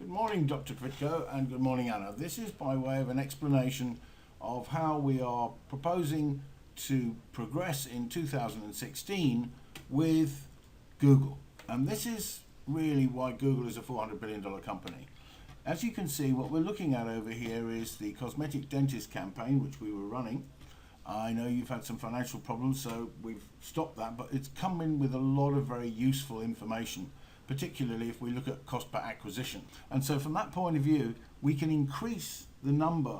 Good morning, Dr. Kvitko, and good morning, Anna. This is by way of an explanation of how we are proposing to progress in 2016 with Google. And this is really why Google is a $400 billion company. As you can see, what we're looking at over here is the cosmetic dentist campaign, which we were running. I know you've had some financial problems, so we've stopped that, but it's come in with a lot of very useful information, particularly if we look at cost per acquisition. And so from that point of view, we can increase the number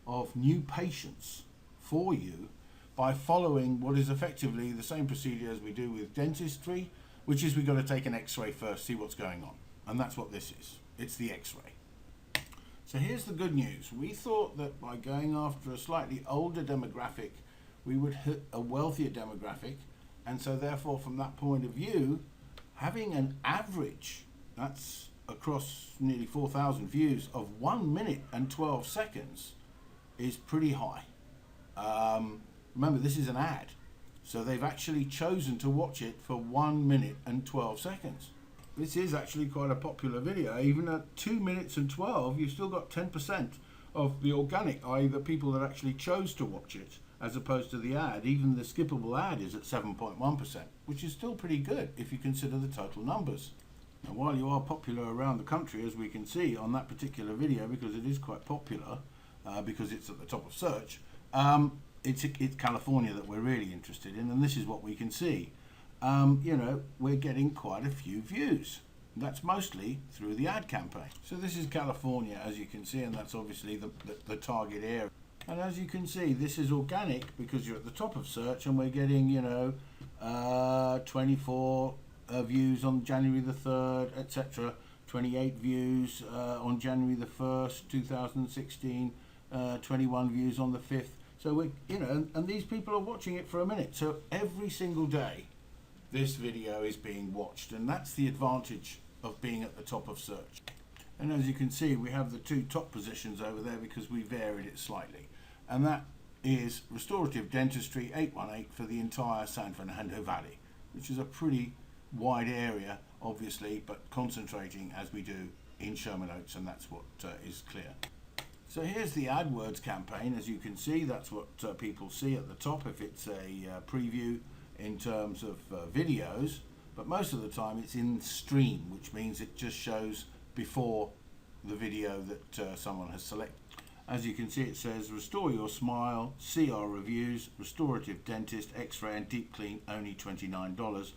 of new patients for you by following what is effectively the same procedure as we do with dentistry, which is we've got to take an x-ray first, see what's going on. And that's what this is. It's the x-ray. So here's the good news. We thought that by going after a slightly older demographic, we would hit a wealthier demographic. And so therefore, from that point of view, having an average, that's across nearly 4,000 views, of 1 minute and 12 seconds is pretty high. Remember, this is an ad. So they've actually chosen to watch it for 1 minute and 12 seconds. This is actually quite a popular video. Even at 2 minutes and 12, you've still got 10% of the organic, i.e. the people that actually chose to watch it, as opposed to the ad. Even the skippable ad is at 7.1%, which is still pretty good if you consider the total numbers. Now, while you are popular around the country, as we can see on that particular video, because it is quite popular, because it's at the top of search, it's California that we're really interested in, and this is what we can see. You know, we're getting quite a few views. That's mostly through the ad campaign. So this is California, as you can see, and that's obviously the target area. And as you can see, this is organic because you're at the top of search, and we're getting, you know, 24 views on January the 3rd, etc. 28 views on January the 1st, 2016, 21 views on the 5th. So we're, you know, and these people are watching it for a minute. So every single day, this video is being watched, and that's the advantage of being at the top of search. And as you can see, we have the two top positions over there because we varied it slightly, and that is restorative dentistry 818 for the entire San Fernando Valley, which is a pretty wide area, obviously, but concentrating as we do in Sherman Oaks, and that's what is clear. So here's the AdWords campaign. As you can see, that's what people see at the top if it's a preview in terms of videos, but most of the time it's in stream, which means it just shows before the video that someone has selected. As you can see, it says restore your smile, see our reviews, restorative dentist, x-ray and deep clean, only $29.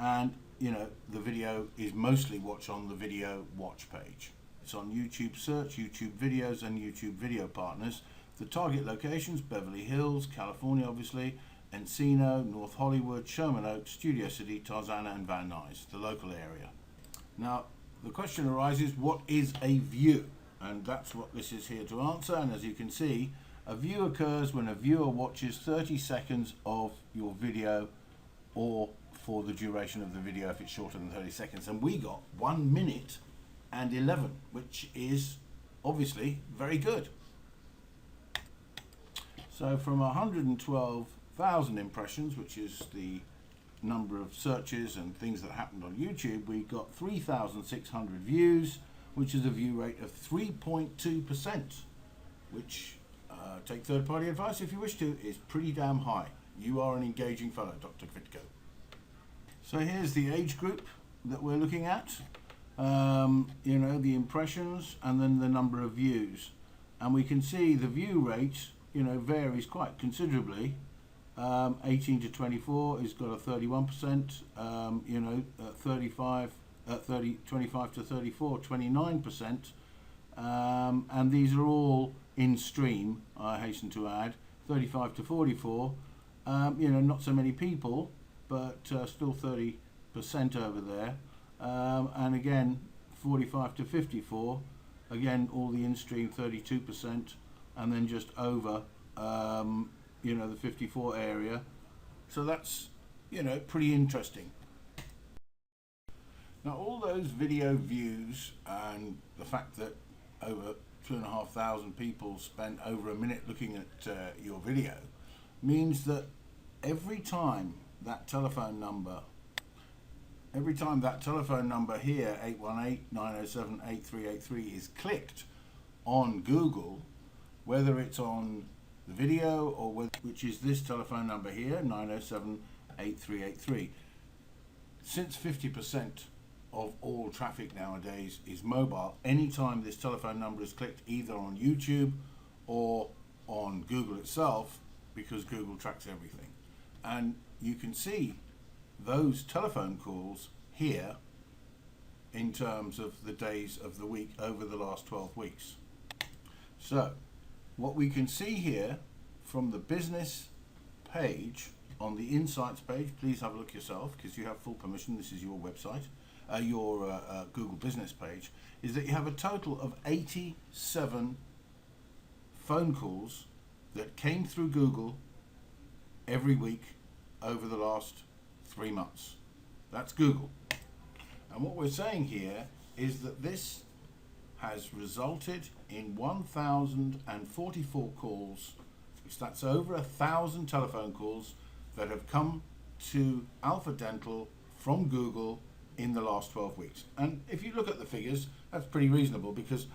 And you know, the video is mostly watched on the video watch page. It's on YouTube search, YouTube videos and YouTube video partners. The target locations: Beverly Hills, California obviously, Encino, North Hollywood, Sherman Oaks, Studio City, Tarzana and Van Nuys, the local area. Now the question arises, what is a view? And that's what this is here to answer. And as you can see, a view occurs when a viewer watches 30 seconds of your video, or for the duration of the video if it's shorter than 30 seconds. And we got 1 minute and 11, which is obviously very good. So from 112,000 impressions, which is the number of searches and things that happened on YouTube, we got 3,600 views, which is a view rate of 3.2%, which, take third-party advice if you wish to, is pretty damn high. You are an engaging fellow, Dr. Kvitko. So here's the age group that we're looking at, you know, the impressions and then the number of views. And we can see the view rate, you know, varies quite considerably. 18 to 24 has got a 31%, you know, 25 to 34, 29%, and these are all in stream, I hasten to add. 35 to 44, you know, not so many people, but still 30% over there, and again 45 to 54, again all the in stream, 32%, and then just over you know, the 54 area. So that's, you know, pretty interesting. Now all those video views and the fact that over 2,500 people spent over a minute looking at your video means that every time that telephone number every time that telephone number here, 818-907-8383, is clicked on Google, whether it's on the video or which is this telephone number here, 907-8383. Since 50% of all traffic nowadays is mobile, anytime this telephone number is clicked either on YouTube or on Google itself, because Google tracks everything. And you can see those telephone calls here in terms of the days of the week over the last 12 weeks. So what we can see here from the business page on the Insights page, please have a look yourself because you have full permission, this is your website, your Google business page, is that you have a total of 87 phone calls that came through Google every week over the last 3 months. That's Google. And what we're saying here is that this has resulted in 1,044 calls, which that's over 1,000 telephone calls that have come to Alpha Dental from Google in the last 12 weeks. And if you look at the figures, that's pretty reasonable because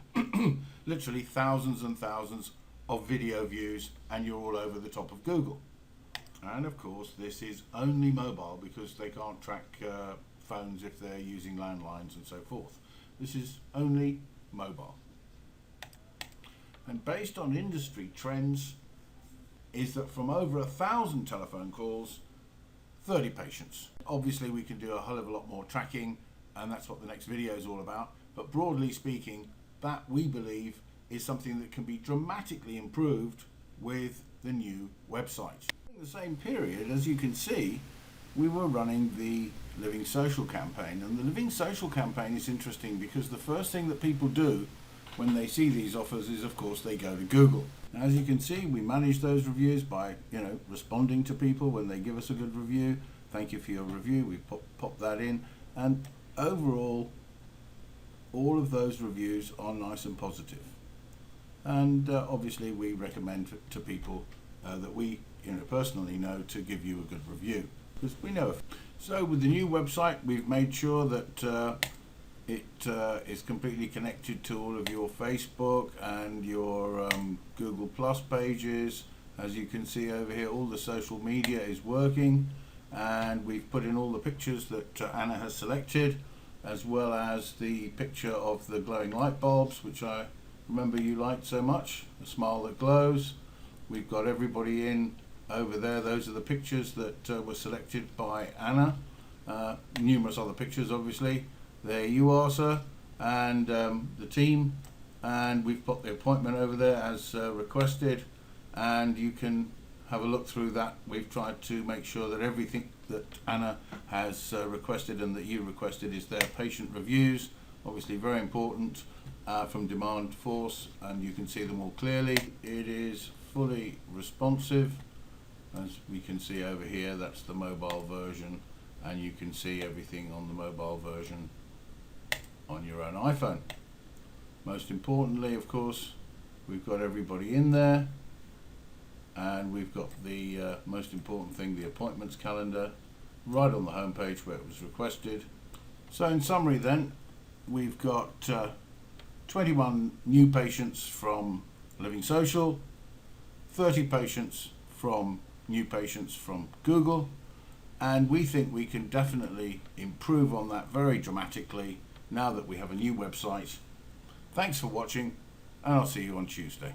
literally thousands and thousands of video views and you're all over the top of Google. And of course this is only mobile because they can't track phones if they're using landlines and so forth. This is only mobile. And based on industry trends is that from over 1,000 telephone calls, 30 patients. Obviously we can do a hell of a lot more tracking and that's what the next video is all about, but broadly speaking that we believe is something that can be dramatically improved with the new website. In the same period, as you can see, we were running the Living Social campaign, and the Living Social campaign is interesting because the first thing that people do when they see these offers is of course they go to Google. Now, as you can see, we manage those reviews by responding to people when they give us a good review. Thank you for your review. We pop that in, and overall all of those reviews are nice and positive. And obviously we recommend to people that we personally know to give you a good review because we know. So with the new website we've made sure that it is completely connected to all of your Facebook and your Google Plus pages. As you can see over here, all the social media is working, and we've put in all the pictures that Anna has selected, as well as the picture of the glowing light bulbs, which I remember you liked so much, the smile that glows. We've got everybody in over there. Those are the pictures that were selected by Anna. Numerous other pictures obviously. There you are, sir, and the team, and we've got the appointment over there as requested, and you can have a look through that. We've tried to make sure that everything that Anna has requested and that you requested is there. Patient reviews, obviously very important, from Demand Force, and you can see them all clearly. It is fully responsive, as we can see over here. That's the mobile version, and you can see everything on the mobile version on your own iPhone. Most importantly, of course, we've got everybody in there, and we've got the most important thing, the appointments calendar, right on the home page where it was requested. So in summary then, we've got 21 new patients from Living Social, 30 patients from new patients from Google, and we think we can definitely improve on that very dramatically now that we have a new website. Thanks for watching, and I'll see you on Tuesday.